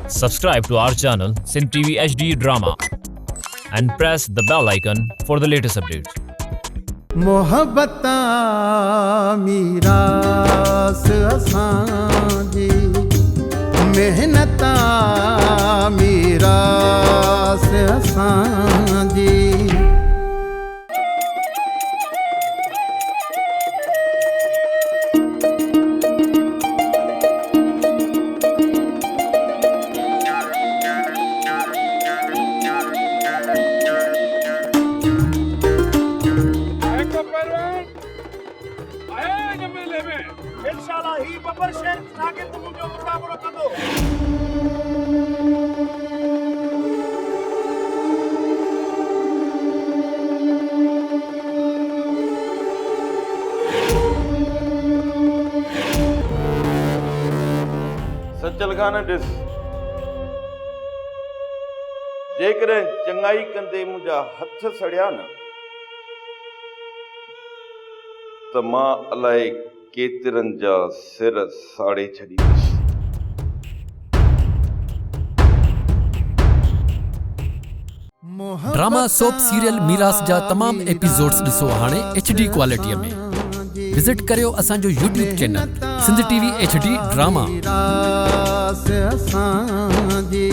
Subscribe to our channel Sindh TV HD Drama and press the bell icon for the latest updates. मोहब्बता मीरास असांजी मेहनता मीरास असांजी इंशाल्लाह ही बबर शेर शागिर्द मुझो मुकाबलो कंदो। सचल खान ॾिस जेकॾहिं चङाई कंदे मुंहिंजा हथ सड़िया न त मां अलाए केतिरनि जा सिर साड़े छॾींदुसि। ड्रामा सोप सीरियल मीरास जा तमाम एपिसोड्स ॾिसो हाणे HD क्वालिटीअ में। विजिट करियो असांजो YouTube channel Sindh TV HD drama. मीरास असांजी